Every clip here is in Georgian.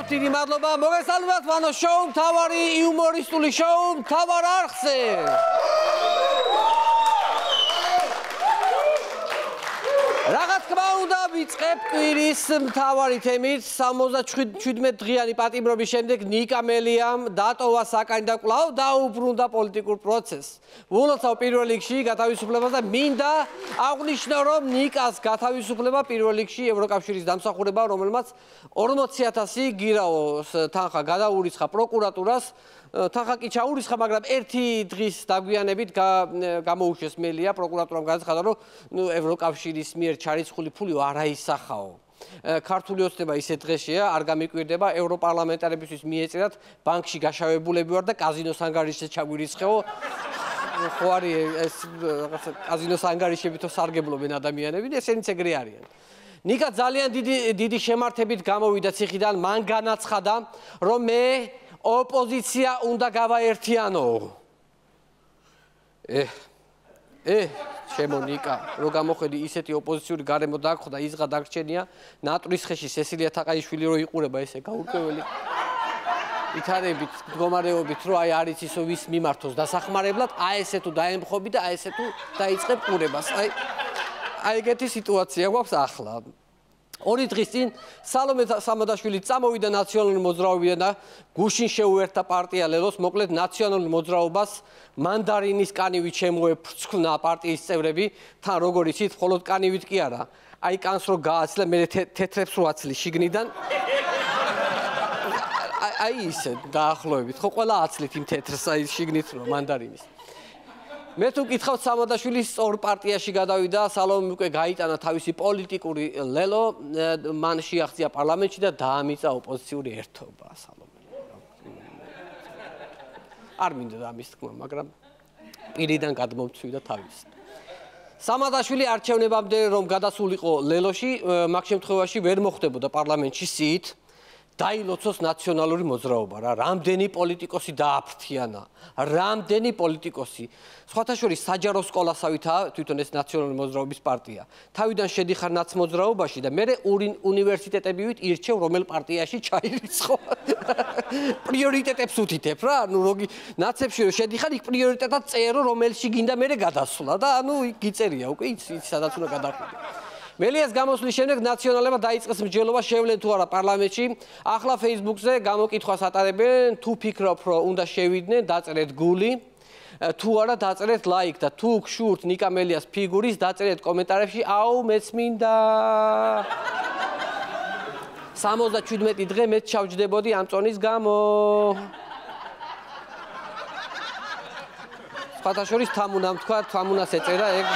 გლოვთ, დიდი მადლობა. მოგესალმებით ვანო შოუ, მთავარი იუმორისტული შოუ, მთავარ არხზე. Რაღაც თქმა უნდა ვიწყებ კვირის მთავარი თემით 77 დღიანი პატიმრობის შემდეგ ნიკა მელიამ დატოვა საკანი და კვლავ დაუბრუნდა პოლიტიკურ პროცესს. ულოცავ პირველ რიგში გათავისუფლებას და მინდა აღვნიშნო, რომ ნიკას გათავისუფლება პირველ რიგში ევროკავშირის დამსახურება, რომელმაც 40,000 გირაოს თანხა გადაურიცხა პროკურატურას. თანხა კი ჩაურიცხა, მაგრამ ერთი დღის დაგვიანებით გამოუშვეს მელია პროკურატურამ განაცხადა, რომ ევროკავშირის მიერ ჩარიცხული ფული არ აისახაო. ქართული ოცნება ისეთ დღეშია, არ გამიკვირდება, ევროპარლამენტარებისთვის მიეწერათ, ბანკში გაშავებულები ვარ და კაზინოს ანგარიშზე ჩაგვირიცხეო. ხო არის ეს კაზინოს ანგარიშებით სარგებლობენ ადამიანები, ესენიც ეგრე არიან. ნიკა ძალიან დიდი შემართებით გამოვიდა ციხიდან, მან განაცხადა, რომ მე ოპოზიცია უნდა გავაერთიანო. შემო ნიკა, რო გამოხედი ისეთი ოპოზიციური გარემო დაგხვდა, იზღა დაგრჩენია, ნატრის ხეში სესილია თაყაიშვილი რო იყურება ესე გაურკვეველი. ვითარებით, მდგომარეობით, რომ აი არის ისო ვის მიმართოს დასახმარებლად, აი ესე თუ დაემხობი და აი ესე თუ დაიწყებ ყურებას. აი ეგეთი სიტუაცია გვაქვს ახლა. 2 დღის წინ სალომე სამადაშვილი წამოვიდა ნაციონალური მოძრაობიდან და გუშინ შეუერთდა პარტია ლელოს, მოკლედ ნაციონალურ მოძრაობას მანდარინის კანივით შემოეფრცხნა პარტიის წევრები, თან როგორ იცით, მხოლოდ კანივით კი არა. აი კანს რო გააცლა, მე თეთრებს რო აცლი შიგნიდან. აი ისე დაახლოებით, ხო ყველა აცლით იმ თეთრს აი შიგნით რო მანდარინის. მე თუ გითხავთ სამადაშვილის სწორ პარტიაში გადავიდა, სალომე უკვე გაიტანა თავისი პოლიტიკური ლელო, მან შეაღწია პარლამენტში და დაამიწყა ოპოზიციური ერთობა სალომე. არ მინდა ამის თქმა, მაგრამ პირიდან გადმომცვიდა თავის. სამადაშვილი არჩევნებამდე რომ გადასულიყო ლელოში, მაგ შემთხვევაში ვერ მოხდებოდა პარლამენტში სიით. დაილოცოს ნაციონალური მოძრაობა რა, რამდენი პოლიტიკოსი დააფრთიანა, რამდენი პოლიტიკოსი. სხვათა შორის საჯარო სკოლასავითაა თვითონ ეს ნაციონალური მოძრაობის პარტია. თავიდან შედიხარ ნაცმოძრაობაში და მე უნივერსიტეტებივით ირჩევ რომელ პარტიაში ჩაირიცხო. პრიორიტეტებს უთითებ რა, ანუ როგი ნაცებში რომ შედიხარ, იქ პრიორიტეტად წერო რომელში გინდა მე გადასვლა და ანუ იქ გიწერია უკვე იცი სადაც უნდა გადახვიდე. მელიას გამოსვლის შემდეგ ნაციონალებმა დაიწყეს მსჯელობა შევლენ თუ არა პარლამენტში. ახლა Facebook-ზე გამოკითხვას ატარებენ, თუ ფიქრობ, რომ უნდა შევიდნენ, დაწერეთ გული, თუ არა დაწერეთ ლაიქ და თუ გშურთ ნიკა მელიას ფიგურის, დაწერეთ კომენტარებში, აუ მეც მინდა. 77 დღე მეც ჩავჯდებოდი ამ წონის გამო. სხვათა შორის თამუნამ თქვა, თამუნას ეწერა ეგ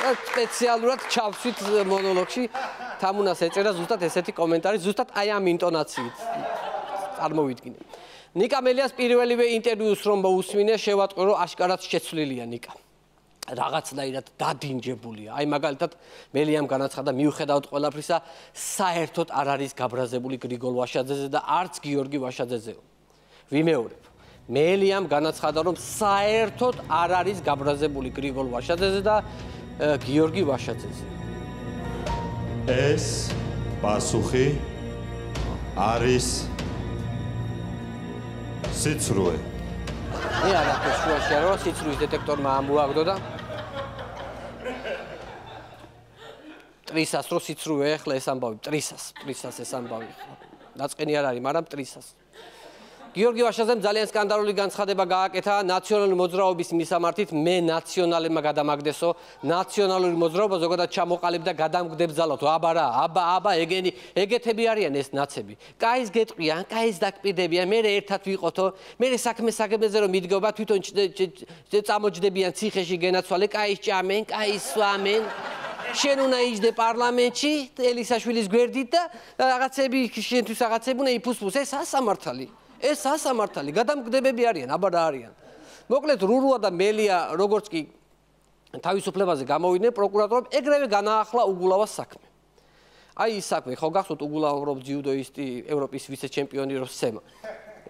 სპეციალურად ჩავსვით მონოლოგში თამუნას ეწერა ზუსტად ესეთი კომენტარი, ზუსტად აი ამ ინტონაციით წარმოვიდგინე. ნიკა მელიას პირველივე ინტერვიუს რომ მოусმინე, შევატყვე რომ აშკარად შეცვლილია ნიკა. რაღაცნაირად დადინჯებულია. აი მაგალითად მელიამ განაცხადა, მიუხედავად ყველაფრისა, საერთოდ არ არის გაბრაზებული გრიგოლ ვაშაძეზე და არც გიორგი ვაშაძეზეო. ვიმეორებ. მელიამ განაცხადა, რომ საერთოდ არ არის გაბრაზებული გრიგოლ ვაშაძეზე და გიორგი ვაშაძეზე. ეს პასუხი არის სიცრუე. მე არა შუაში არა, სიცრუის დეტექტორმა ამოაგდო და ტრისას რო სიცრუე ახლა ეს ამბავი, ტრისას ეს ამბავი. დაწყენი არ არის, მაგრამ ტრისას. გიორგი ვაშაძემ ძალიან სკანდალური განცხადება გააკეთა ნაციონალური მოძრაობის მისამართით, მე ნაციონალებმა გადამაგდესო, ნაციონალური მოძრაობა ზოგადად ჩამოყალიბდა გადამგდებძალოთ. აბა რა, აბა ეგეთები არიან ეს ნაცები. კაის გეტყვიან, კაის დაკპირდებიან, მე ერთად ვიყოთო, მე საქმეზე რომ მიდგება, თვითონ წამოჯდებიან ციხეში გენაცვალე, კაის ჭამენ, კაის სვამენ. შენ უნდა იჯდე პარლამენტში, ელისაშვილის გვერდით და რაღაცები შენთვის რაღაცები უნდა იფუსფუს, ეს ასამართალი. ეს ასამართალი, გადამგდებები არიან, აბა რა არიან. მოკლედ რურუა და მელია, როგორც კი თავისუფლებაზე გამოვიდნენ, პროკურატურამ ეგრევე განაახლა უგულავას საქმე. აი ის საქმე, ხო გახსოვთ უგულავ რომ ძიუდოისტი, ევროპის ვიცე-ჩემპიონი რო სცემა.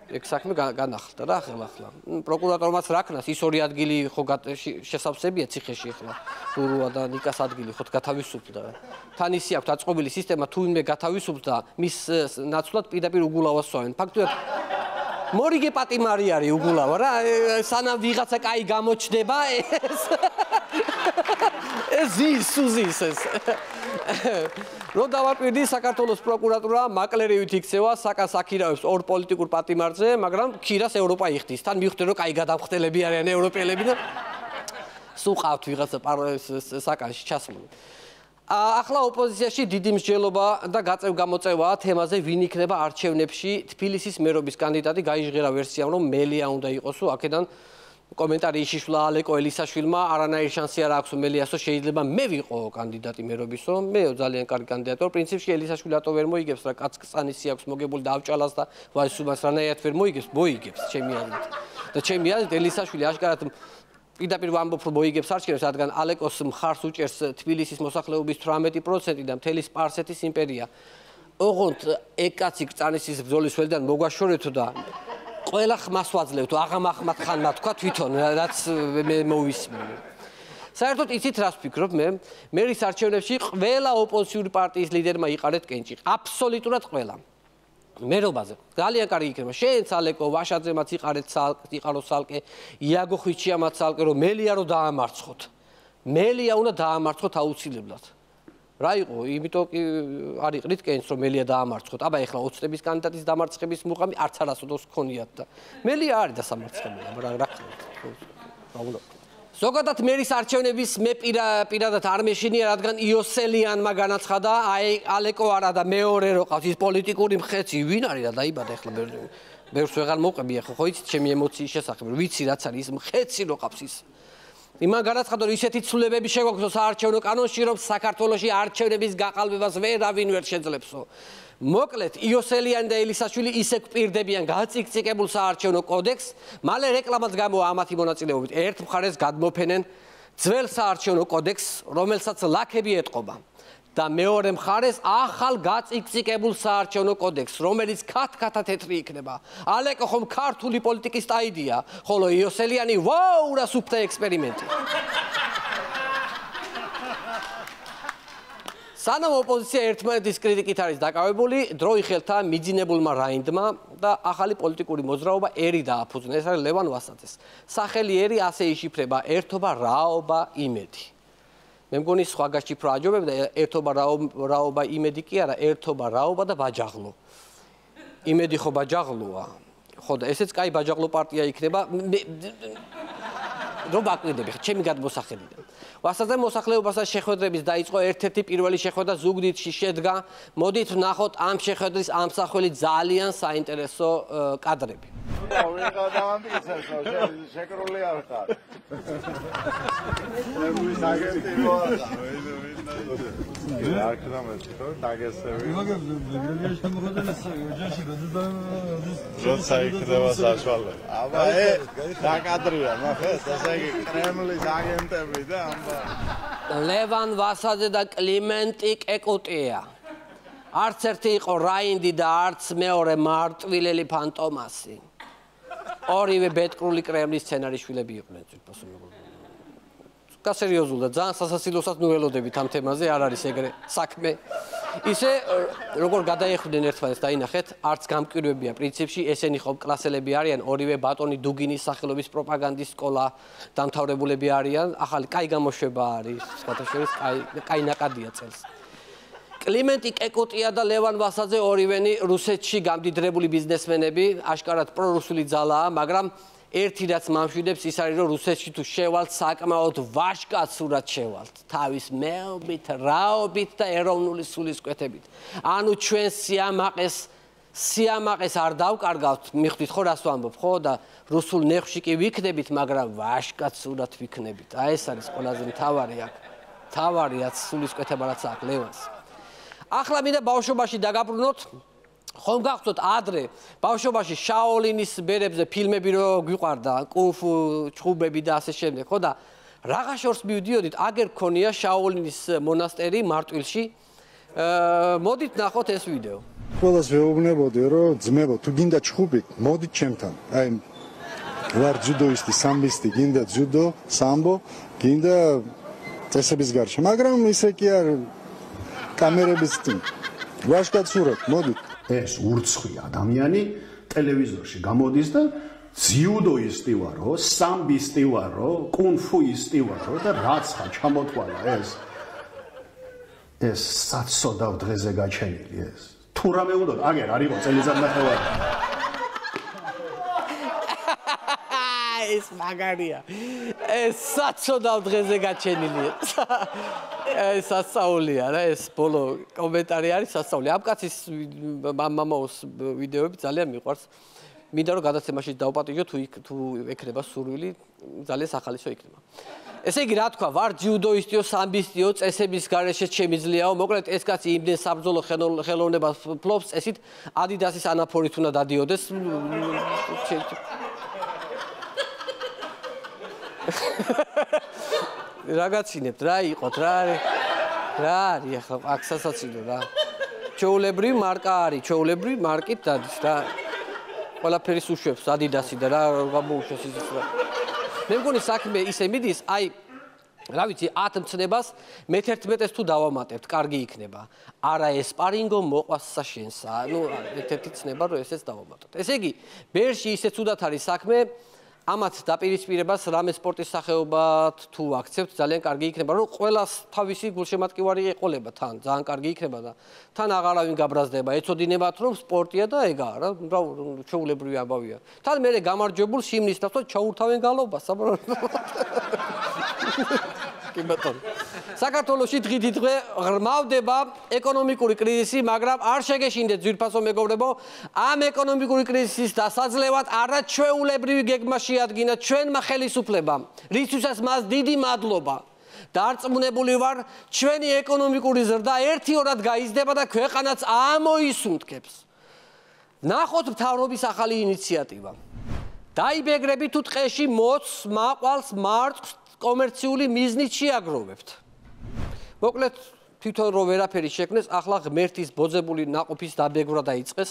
ეგ საქმე განახლდა რა ახლა. პროკურატორმაც რა ქნას ის ორი ადგილი ხო შესავსებია ციხეში ახლა. ბურუა და ნიკას ადგილი ხო გათავისუფლდა. თან ისი აქვს აწყობილი სისტემა თუ ვინმე გათავისუფლდა მის ნაცვლად პირდაპირ უგულავას სვავენ. ფაქტობრივად მორიგე პატიმარი არის უგულავა რა სანამ ვიღაცა კაი გამოჩდება ეს ზის რო დავაკვირდი საქართველოს პროკურატურა მაკლერივით იქცევა საკას აქირავებს ორ პოლიტიკურ პატიმარზე მაგრამ ქირას ევროპა იხდის თან მივხვდი რომ კაი გადამხდელები არიან ევროპელები და სულ ყავთ ვიღაცა საკანში ჩასმული ახლა ოპოზიციაში დიდი მსჯელობა და გაწევ-გამოწევაა თემაზე ვინ იქნება არჩევნებში თბილისის მერობის კანდიდატი გაიჟღერა ვერსიამ რომ მელია უნდა იყოსო აქედან კომენტარი იშიშვლა ალეკო ელისაშვილმა არანაირი შანსი არ აქვს მელიასო შეიძლება მე ვიყო კანდიდატი მერობისო მე ძალიან კარგი კანდიდატი ვარ პრინციპში ელისაშვილი რატო ვერ მოიგებს რა კაცკწანისი აქვს მოგებული და ავჭალას და ვაისუბას რანაირად ვერ მოიგებს მოიგებს ჩემი აზრით და ჩემი აზრით ელისაშვილი აშკარად პირდაპირ ვამბობ რომ მოიგებს არჩევნებს რადგან ალეკოს მხარს უჭერს თბილისის მოსახლეობის 18% და მთელი სპარსეთის იმპერია ოღონდ ეკაცი კწანისის ბრძოლის ველიდან მოგვაშორეთო და ყველა ხმას ვაძლევთ აღამ ახმად ხანმა თქვა თვითონ რაც მე მოვისმინე საერთოდ იცით რას ვფიქრობ მე მერის არჩევნებში ყველა ოპოზიციური პარტიის ლიდერმა იყარეთ კენჭი აბსოლუტურად ყველა მერობაზე ძალიან კარგი იქნება შენც ალეკო ვაშაძემაც იყარო სალკე იაგო ხვიჩიამაც სალკე რომ მელია რომ დაამარცხოთ მელია უნდა დაამარცხოთ აუცილებლად რა იყო იმიტომ კი არ იყრით კენს რომ მელია დაამარცხოთ აბა ეხლა 20 წლების კანდიდატის დამარცხების მუყამი არც არასოდეს ქონიათ და მელია არის დასამარცხებელი რა ხდება ზოგადად მერის არჩევნების მე პირადად არ მეშინია რადგან იოსელიანმა განაცხადა აი ალეკო არა და მეორე რო ყავს ის პოლიტიკური მხეცი ვინ არის და დაიბადა ეხლა ბევრს ვეღარ მოყვები ახლა ხო იცით ჩემი ემოციის შესახებ ვიცი რაც არის ის მხეცი რო ყავს ის იმან განაცხადა რომ ისეთი ცვლილებები შეგვაქვს საარჩევნო კანონში რომ საქართველოში არჩევნების გაყალბებას ვერავინ ვერ შეძლებსო მოკლედ იოსელიანი და ელისაშვილი ისე გვპირდებიან გაწიკწიკებულ საარჩევნო კოდექსს მალე რეკლამაც გამოვა ამათი მონაწილეობით ერთ მხარეს გადმოფენენ ძველ საარჩევნო კოდექსს რომელსაც ლაქები ეტყობა და მეორე მხარეს ახალ გაწიკწიკებულ საარჩევნო კოდექსს რომელიც ქათქათა თეთრი იქნება ალეკო ხომ ქართული პოლიტიკის ტაიდია ხოლო იოსელიანი ვაუ რა სუფთა ექსპერიმენტი სანამ ოპოზიცია ერთმანეთის კრიტიკით არის დაკავებული დრო იხელთა მიძინებულმა რაინდმა და ახალი პოლიტიკური მოძრაობა ერი დააფუძნა ეს არის ლევან ვასაძეს სახელი ერი ასე იშიფრება ერთობა რაობა იმედი მე მგონი სხვა გაშიფრო აჯობებდა ერთობა რაობა იმედი კი არა ერთობა რაობა და ბაჯაღლო იმედი ხო ბაჯაღლოა ხო და ესეც კაი ბაჯაღლო პარტია იქნება რომ ვაკვირდები ჩემი გადმოსახედიდან ვასაძემ მოსახლეობასთან შეხვედრების დაიწყო ერთ-ერთი პირველი შეხვედრა ზუგდიდში შედგა მოდით ვნახოთ ამ შეხვედრის ამსახველი ძალიან საინტერესო კადრები შეკრული არ ხარ ლევან ვასაძე და კლიმენტი კეკუტია არც ერთი იყო რაინდი და არც მეორე მარტვილელი ფანტომასი ორივე ბეტკრული კრემლის სცენარიშვილები იყვნენ გასერიოზულ და ძალიან სასაცილოსაც ნუველოდებით ამ თემაზე არ არის ეგრე საქმე ისე როგორ გადაეხვდნენ ერთმანეთს დაინახეთ არც გამკვირვებია პრინციპში ესენი ხო კლასელები არიან ორივე ბატონი დუგინის სახელობის პროპაგანდის სკოლა დამთავრებულები არიან ახალი კაი გამოშვება არის სხვათაშორის კაი ნაკადია წელს კლიმენტი კეკუტია და ლევან ვასაძე ორივენი რუსეთში გამდიდრებული ბიზნესმენები აშკარად პრორუსული ძალაა მაგრამ ერთი რაც მამშვიდებს ის არის რომ რუსეთში თუ შევალთ საკმაოდ ვაჟკაცურად შევალთ თავის მეობით რაობით და ეროვნული სულისკვეთებით ანუ ჩვენ სიამაყეს არ დავკარგავთ მიხვდით ხო რას ვამბობ ხო და რუსულ ნეხვში კი ვიქნებით მაგრამ ვაჟკაცურად ვიქნებით აი ეს არის ყველაზე მთავარი აქ მთავარი რაც სულისკვეთება რაც აქვს ლევანს ახლა მინდა ბავშვობაში დაგაბრუნოთ ხომ გახსოვთ ადრე ბავშვობაში შაოლინის ბერებზე ფილმები რო გვიყვარდა კუნფუ ჩხუბები და ასე შემდეგ ხო და რაღა შორს მივდიოდით აგერ ქონია შაოლინის მონასტერი მარტვილში მოდით ნახოთ ეს ვიდეო ყველას ვეუბნებოდი, რომ ძმებო, თუ გინდა ჩხუბი, მოდით ჩემთან. აი ვარ ჯუდოისტი, სამბისტი, გინდა ჯუდო, სამბო, გინდა წესების გარშემო, მაგრამ ისე კი არ კამერების წინ. ვაშკად სურათ, მოდით. ეს ურცხვი ადამიანი ტელევიზორში გამოდის და ძიუდოისტი ვარო, სამბისტი ვარო, კუნფუისტი ვარო და რაცა ჩამოთვალა ეს საცოდავ დღეზე გაჩენილი ეს. თუ რამე უნდა, აგერ არ იყო წელიწადნახევარი. ეს მაგარია. ეს საცოდავ დღეზე გაჩენილი. ეს სასწაულია რა, ეს ბოლო კომენტარი არის სასწაული. ამ კაცის მამაოს ვიდეოები ძალიან მიყვარს. მინდა რომ გადაცემაში დავპატიჟო თუ ექნება სურვილი, ძალიან სახალისო იქნება. ესე იგი რა თქვა, ვარ ჯიუდოისტიო, სამბისტიო, წესების გარეშე შემიძლიაო. მოკლედ ეს კაცი იმდენ საბრძოლო ხელოვნებას ფლობს, წესით ადიდასის ანაფორით უნდა დადიოდეს. რა გაცინებთ, რა იყოთ, რა არის ახლა აქ სასაცილო რა. ჩეულებრივი მარკა არის, ჩეულებრივი მარკით დადის რა. ყველაფერი უშვებს ადიდასი და რა გამოუშვეს ის რა. მე მგონი საქმე ისე მიდის, აი რა ვიცი 10 მცნებას მე-11-ს თუ დავამატებთ, კარგი იქნება. არა ესპარინგო მოყვას საშენსა. ნუ ერთ-ერთი ცნება რომ ესეც დავამატოთ. ესე იგი, ბერში ისე ცუდად არის საქმე. ამათ დაპირისპირებას რამე სპორტის სახეობად თუ აქცევთ ძალიან კარგი იქნება, რომ ყველას თავისი გულშემატკივარი ეყოლება თან, ძალიან კარგი იქნება და თან აღარავინ გაბრაზდება, ეცოდინებათ რომ სპორტია და ეგაა რა, ჩვეულებრივი ამბავია. თან მერე გამარჯვებულ სიმნის და ჩაურთავენ გალობას, კი ბატონო. საქართველოში დღე ღრმავდება ეკონომიკური კრიზისი, მაგრამ არ შეგეშინდეთ ძვირფასო მეგობრებო, ამ ეკონომიკური კრიზისის დასაძლევად არაჩვეულებრივი გეგმა შეადგინა ჩვენმა ხელისუფლებამ, რისთვისაც მას დიდი მადლობა. დარწმუნებული ვარ, ჩვენი ეკონომიკური ზრდა ერთიორად გაიზრდება და ქვეყანაც ამოისუნთქებს. ნახოთ მთავრობის ახალი ინიციატივა. დაიბეგრებით თუ ტყეში მოც, მაყვალს, მარწყს კომერციული მიზნით შეაგროვებთ. მოკლედ თვითონ რომ ვერაფერი შექმნეს, ახლა ღმერთის ბოძებული ნაყოფის დაბეგვრა დაიწყეს.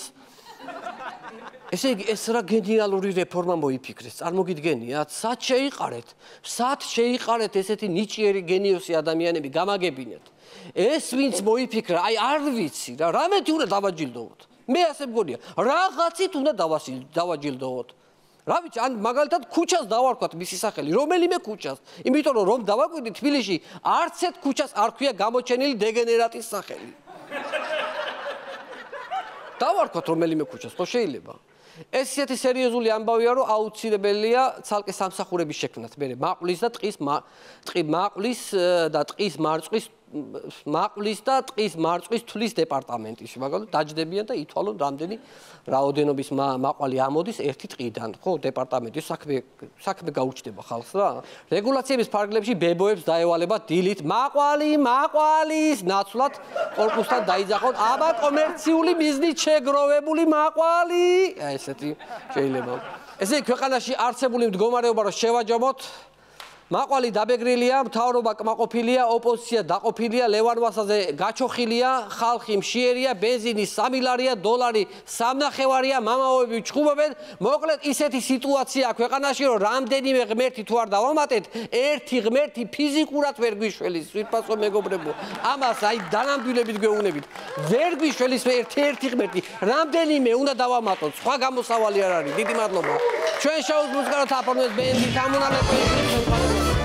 ესე იგი, ეს რა გენიალური რეფორმა მოიფიქრეს. წარმოგიდგენიათ, სად შეიყარეთ ესეთი ნიჭიერი გენიოსი ადამიანები გამაგებინეთ. ეს ვინც მოიფიქრა, აი არ ვიცი რა, რამეთი უნდა დავაჯილდოვოთ. მე ასე მგონია, რაღაცით უნდა დავაჯილდოვოთ. რა ვიცი, ან მაგალითად ქუჩას დავარქვათ მისი სახელი, რომელიმე ქუჩას. იმიტომ რომ დავაკვირდი თბილისში არც ერთ ქუჩას არ ქვია გამოჩენილი დეგენერატის სახელი. დავარქვათ რომელიმე ქუჩას, ხო შეიძლება? ეს ისეთი სერიოზული ამბავია, რომ აუცილებელია ცალკე სამსახურების შექმნათ. მე მაყვლის და ტყის მარწყვის თვლის დეპარტამენტში, მაგალითად დაჯდებიან და ითვალონ რამდენი რაოდენობის მაყვალი ამოდის ერთი ტყიდან, ხო, დეპარტამენტის საქმე გაუჩნდება ხალხს რა. რეგულაციების ფარგლებში ბებოებს დაევალება დილით მაყვალის ნაცვლად კორპუსთან დაიძახოთ, აბა კომერციული მიზნით შეგროვებული მაყვალი. ესეთი შეიძლება. ესე იგი, ქვეყანაში არსებული მდგომარეობა რომ შევაჯამოთ, მაყვალი დაბეგრილია, მთავრობა კმაყოფილია, ოპოზიცია დაყოფილია, ლევან ვასაზე გაჩოხილია, ხალხი მშიერია, ბენზინი 3 ლარია, დოლარი 3.5-ია, მამაოები ჩხუბობენ. მოკლედ ისეთი სიტუაცია ქვეყანაში, რომ რამდენიმე ღმერთი თუ არ დავამატეთ, ერთი ღმერთი ფიზიკურად ვერ გვიშველის, ვირფასო მეგობრებო. ამას აი დანამდვილებით გვეუბნებით. ვერ გვიშველის ერთი ღმერთი, რამდენიმე უნდა დავამატოთ, სხვა გამოსავალი არ არის. დიდი მადლობა. ჩვენ შოუს მუსიკალთა აფორმებს ბენზინით ამონალეპო